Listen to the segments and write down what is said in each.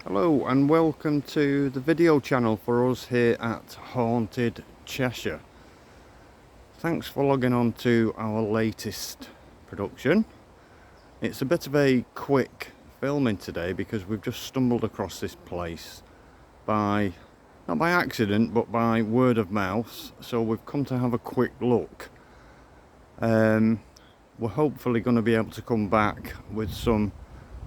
Hello and welcome to the video channel for us here at Haunted Cheshire. Thanks for logging on to our latest production. It's a bit of a quick filming today because we've just stumbled across this place by, not by accident, but by word of mouth. So we've come to have a quick look. We're hopefully going to be able to come back with some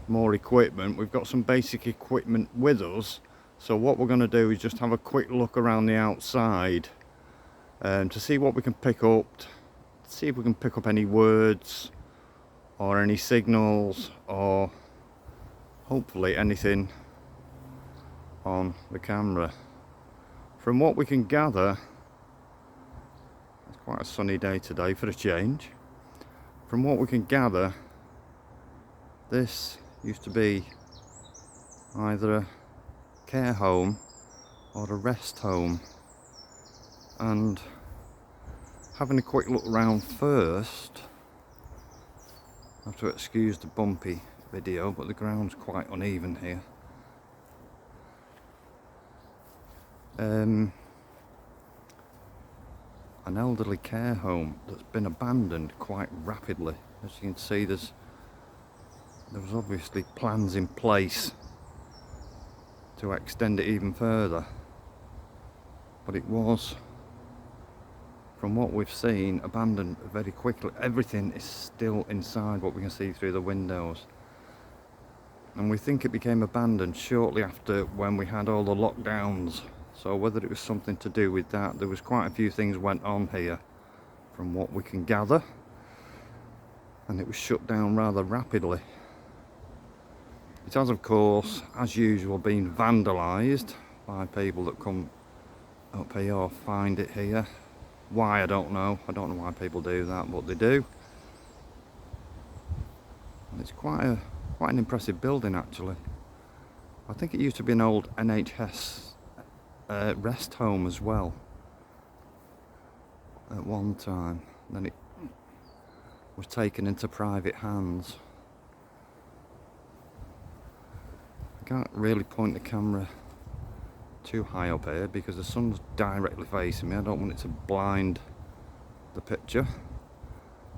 more equipment. We've got some basic equipment with us, so what we're going to do is just have a quick look around the outside to see what we can pick up, see if we can pick up any words or any signals or hopefully anything on the camera. From what we can gather, it's quite a sunny day today for a change. From what we can gather, this used to be either a care home or a rest home, and having a quick look around first, I have to excuse the bumpy video, but the ground's quite uneven here. An elderly care home that's been abandoned quite rapidly. As you can see, there was obviously plans in place to extend it even further, but it was, from what we've seen, abandoned very quickly. Everything is still inside, what we can see through the windows, and we think it became abandoned shortly after when we had all the lockdowns. So whether it was something to do with that, there was quite a few things went on here from what we can gather, and it was shut down rather rapidly. It has, of course, as usual, been vandalised by people that come up here or find it here. Why, I don't know. I don't know why people do that, but they do. And it's quite an impressive building, actually. I think it used to be an old NHS rest home as well at one time. Then it was taken into private hands. I can't really point the camera too high up here because the sun's directly facing me. I don't want it to blind the picture,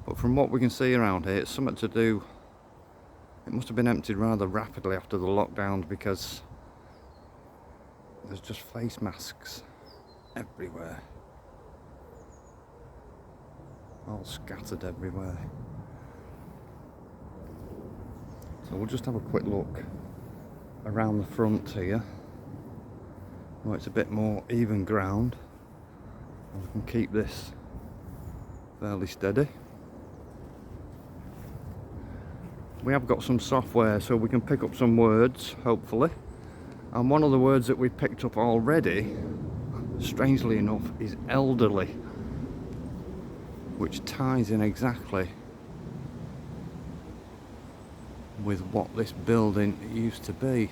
but from what we can see around here, it's something to do, it must have been emptied rather rapidly after the lockdowns, because there's just face masks everywhere, all scattered everywhere. So we'll just have a quick look around the front here, where it's a bit more even ground, and we can keep this fairly steady. We have got some software so we can pick up some words, hopefully, and one of the words that we picked up already, strangely enough, is elderly, which ties in exactly with what this building used to be.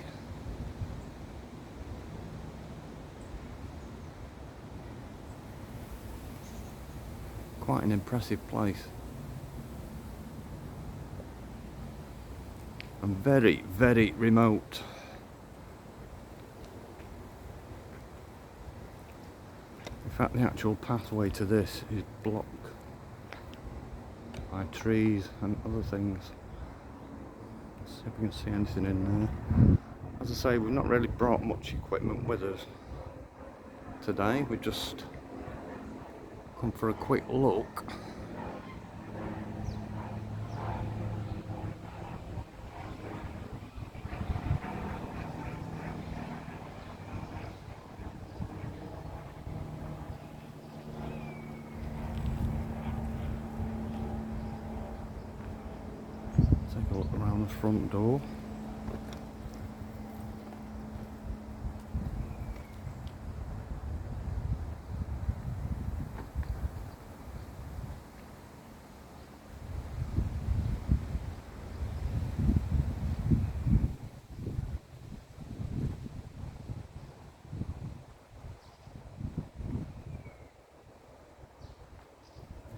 Quite an impressive place, and very, very remote. In fact, the actual pathway to this is blocked by trees and other things. Let's see if we can see anything in there. As I say, we've not really brought much equipment with us today. We just come for a quick look. Take a look around the front door.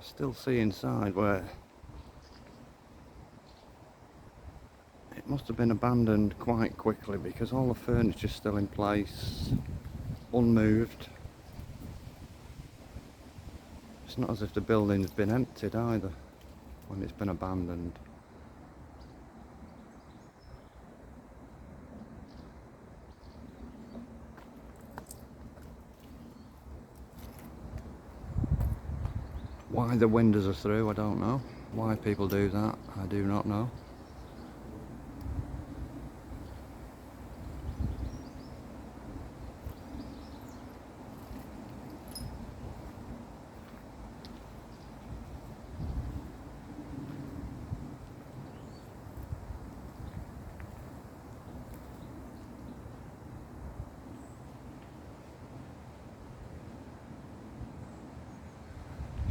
Still see inside where it must must have been abandoned quite quickly because all the furniture's still in place, unmoved. It's not as if the building's been emptied either when it's been abandoned. Why the windows are through, I don't know. Why people do that, I do not know.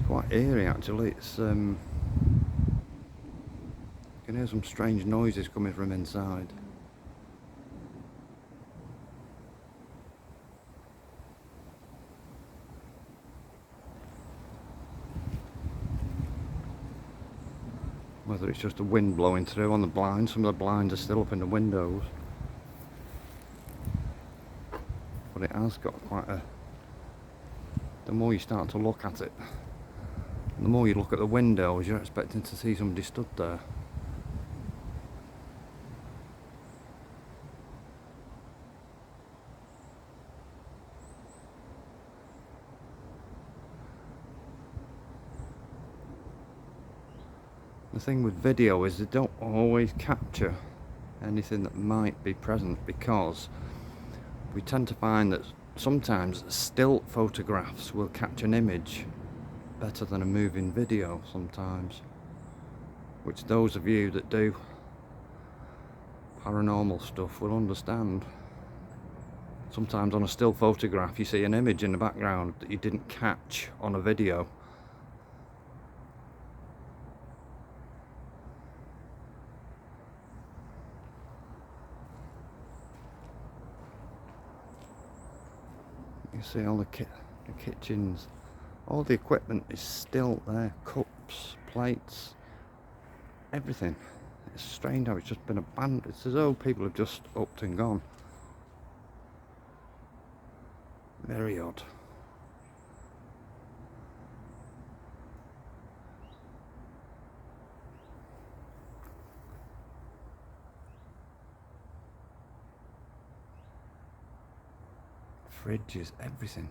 Quite eerie actually. It's you can hear some strange noises coming from inside. Whether it's just the wind blowing through on the blinds, some of the blinds are still up in the windows. But it has got quite a... The more you start to look at it, the more you look at the windows, you're expecting to see somebody stood there. The thing with video is they don't always capture anything that might be present, because we tend to find that sometimes still photographs will capture an image better than a moving video sometimes, which those of you that do paranormal stuff will understand. Sometimes on a still photograph you see an image in the background that you didn't catch on a video. You see all the kitchens, all the equipment is still there, cups, plates, everything. It's strange how it's just been abandoned. It's as though people have just upped and gone. Very odd. Fridges, everything.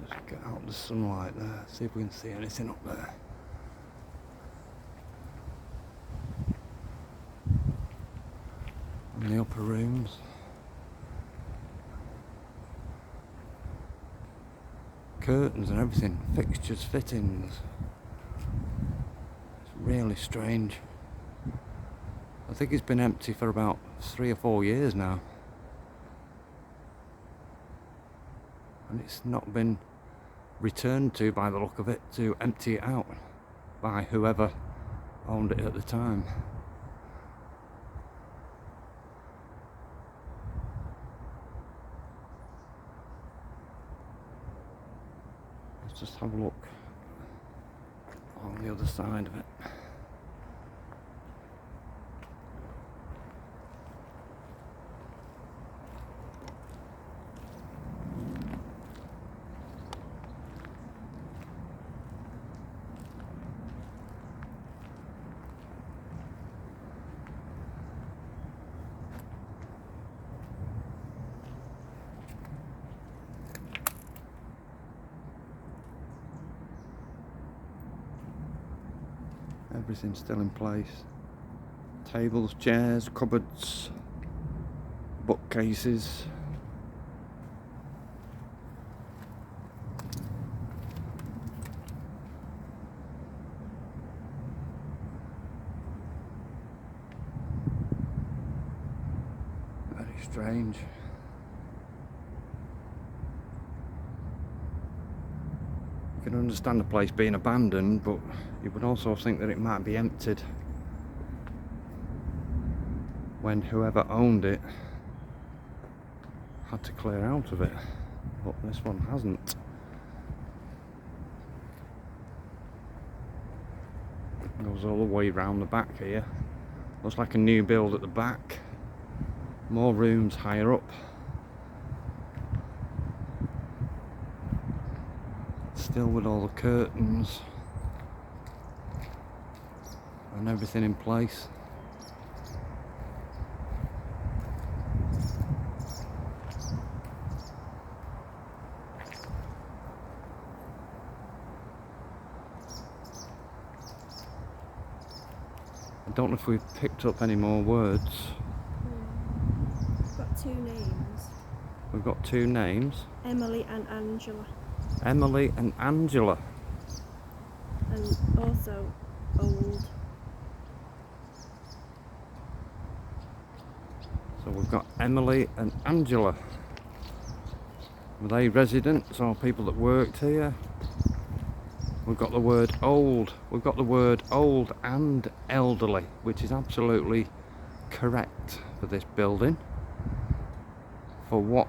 Just get out the sunlight there, see if we can see anything up there. In the upper rooms. Curtains and everything, fixtures, fittings. It's really strange. I think it's been empty for about 3 or 4 years now. And it's not been returned to, by the look of it, to empty it out by whoever owned it at the time. Let's just have a look on the other side of it. Everything's still in place. Tables, chairs, cupboards, bookcases. Very strange. You can understand the place being abandoned, but you would also think that it might be emptied when whoever owned it had to clear out of it, but this one hasn't. It goes all the way round the back here. Looks like a new build at the back. More rooms higher up. Still with all the curtains and everything in place. I don't know if we've picked up any more words. We've got two names. We've got two names. Emily and Angela. Emily and Angela. And also old. So we've got Emily and Angela. Were they residents or people that worked here? We've got the word old. We've got the word old and elderly, which is absolutely correct for this building, for what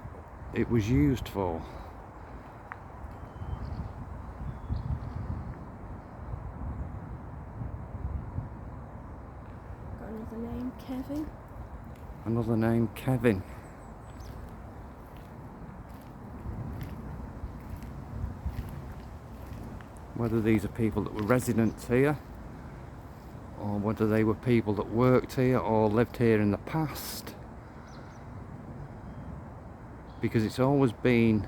it was used for. Got another name, Kevin. Another name, Kevin. Whether these are people that were residents here, or whether they were people that worked here or lived here in the past, because it's always been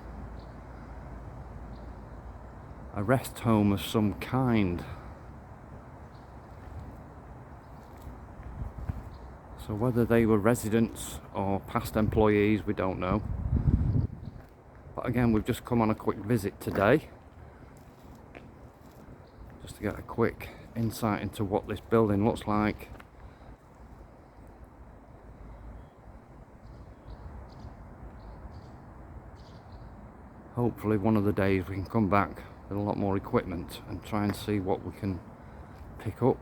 a rest home of some kind. So whether they were residents or past employees, we don't know. But again, we've just come on a quick visit today, just to get a quick insight into what this building looks like. Hopefully one of the days we can come back with a lot more equipment and try and see what we can pick up.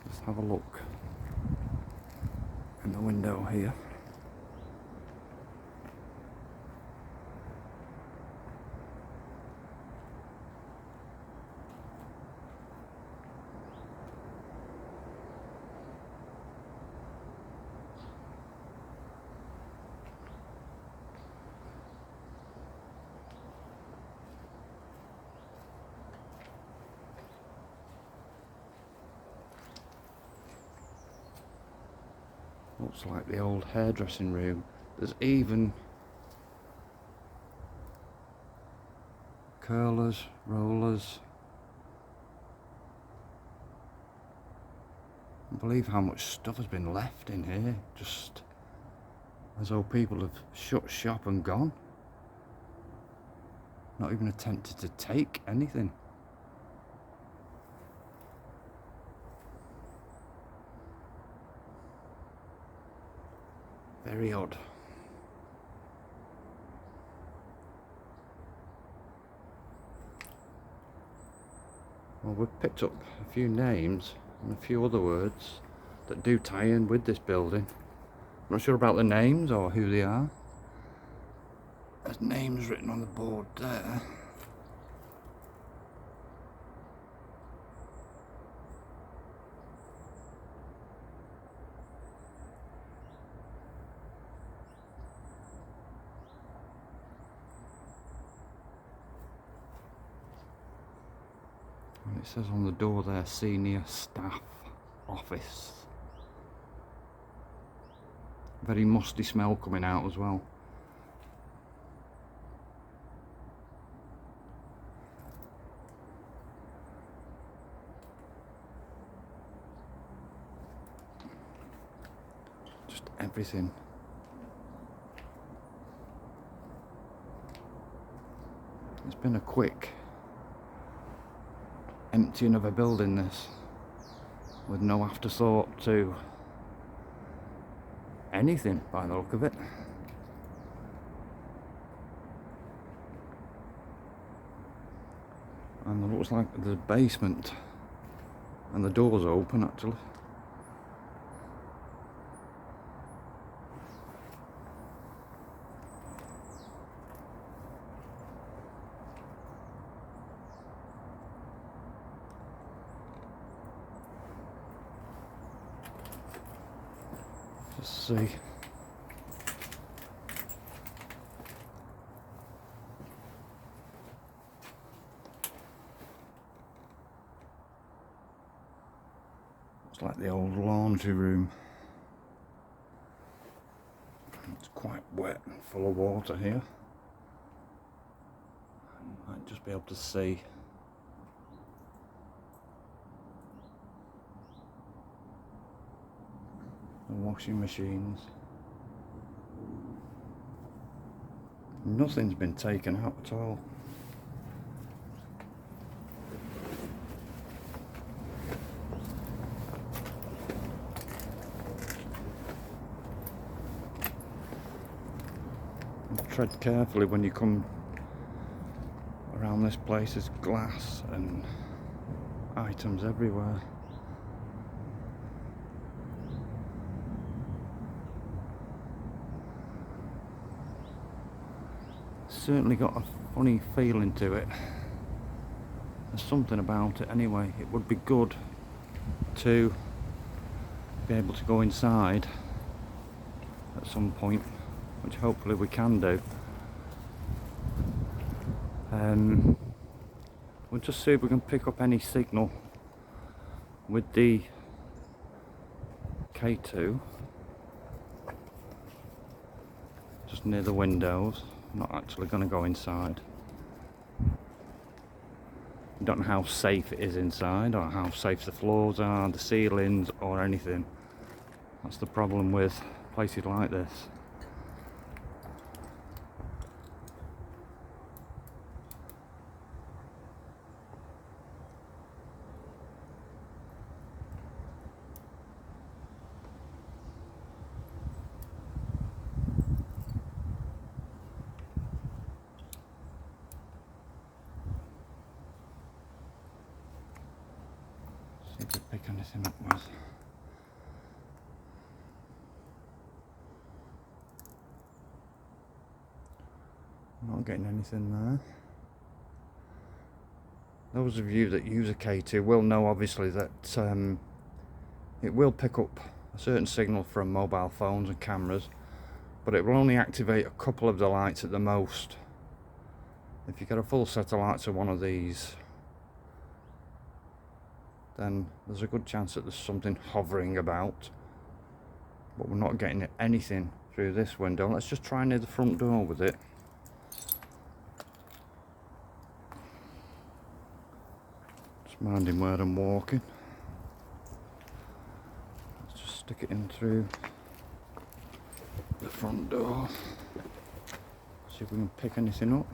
Let's have a look in the window here. Looks like the old hairdressing room. There's even curlers, rollers. I can't believe how much stuff has been left in here, just as though people have shut shop and gone. Not even attempted to take anything. Very odd. Well, we've picked up a few names and a few other words that do tie in with this building. I'm not sure about the names or who they are. There's names written on the board there. And it says on the door there, senior staff office. Very musty smell coming out as well. Just everything. It's been a quick emptying of a building, this, with no afterthought to anything by the look of it. And it looks like the basement and the door's open actually. Let's see. It's like the old laundry room. It's quite wet and full of water here. I might just be able to see. The washing machines. Nothing's been taken out at all. Tread carefully when you come around this place. There's glass and items everywhere. Certainly got a funny feeling to it. There's something about it anyway. It would be good to be able to go inside at some point, which hopefully we can do. We'll just see if we can pick up any signal with the K2 just near the windows. I'm not actually going to go inside. I don't know how safe it is inside, or how safe the floors are, the ceilings, or anything. That's the problem with places like this. See if we pick anything up with. Not getting anything there. Those of you that use a K2 will know obviously that it will pick up a certain signal from mobile phones and cameras, but it will only activate a couple of the lights at the most. If you get a full set of lights of one of these, then there's a good chance that there's something hovering about, but we're not getting anything through this window. Let's just try near the front door with it. Just minding where I'm walking. Let's just stick it in through the front door. See if we can pick anything up.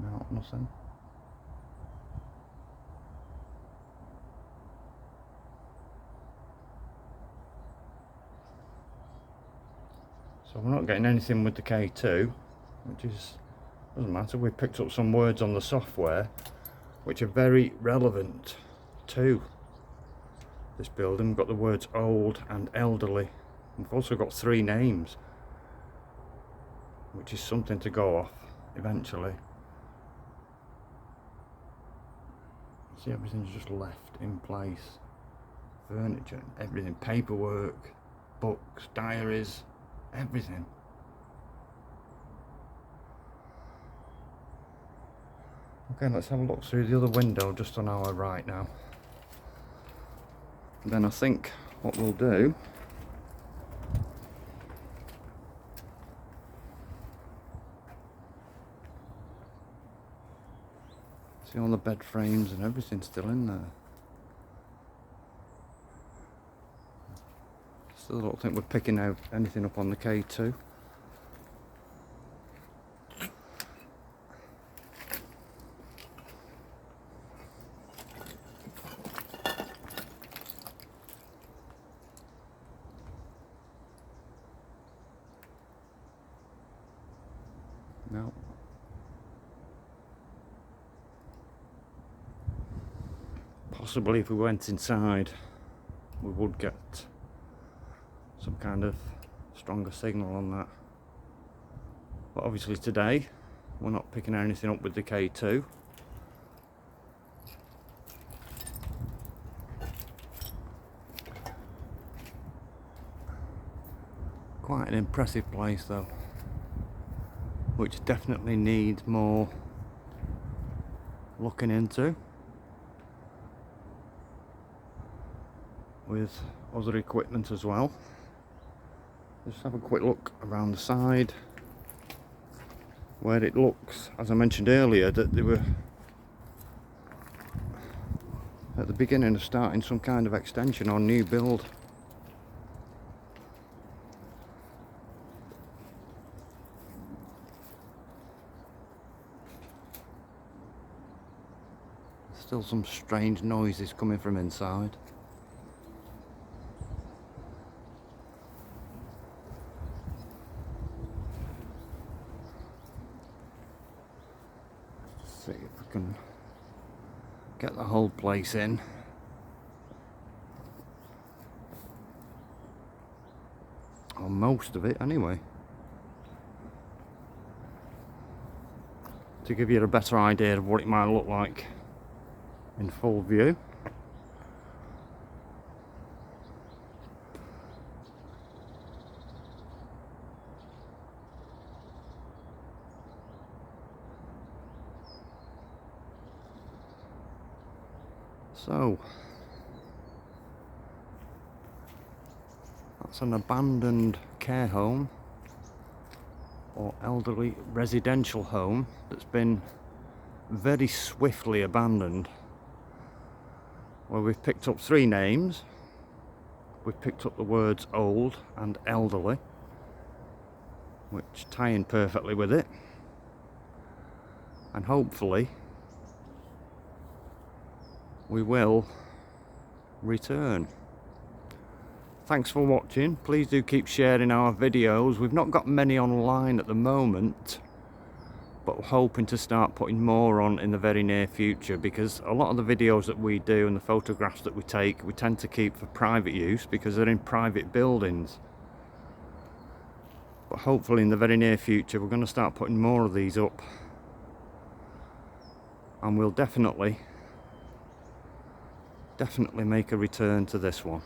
No, nothing. So we're not getting anything with the K2, which is, doesn't matter. We picked up some words on the software which are very relevant to this building. We've got the words old and elderly. We've also got 3 names, which is something to go off eventually. See, everything's just left in place. Furniture, everything, paperwork, books, diaries, everything. Okay, let's have a look through the other window just on our right now. And then I think what we'll do See all the bed frames and everything still in there. Still don't think we're picking out anything up on the K2. No. Possibly if we went inside we would get some kind of stronger signal on that. But obviously today we're not picking anything up with the K2. Quite an impressive place though, which definitely needs more looking into with other equipment as well. Just have a quick look around the side where it looks, as I mentioned earlier, that they were at the beginning of starting some kind of extension or new build. Still some strange noises coming from inside. Let's see if we can get the whole place in. Or most of it anyway. To give you a better idea of what it might look like in full view. So that's an abandoned care home or elderly residential home that's been very swiftly abandoned. Well, we've picked up 3 names. We've picked up the words old and elderly, which tie in perfectly with it. And hopefully we will return. Thanks for watching. Please do keep sharing our videos. We've not got many online at the moment, but we're hoping to start putting more on in the very near future, because a lot of the videos that we do and the photographs that we take, we tend to keep for private use because they're in private buildings. But hopefully in the very near future we're going to start putting more of these up, and we'll definitely make a return to this one.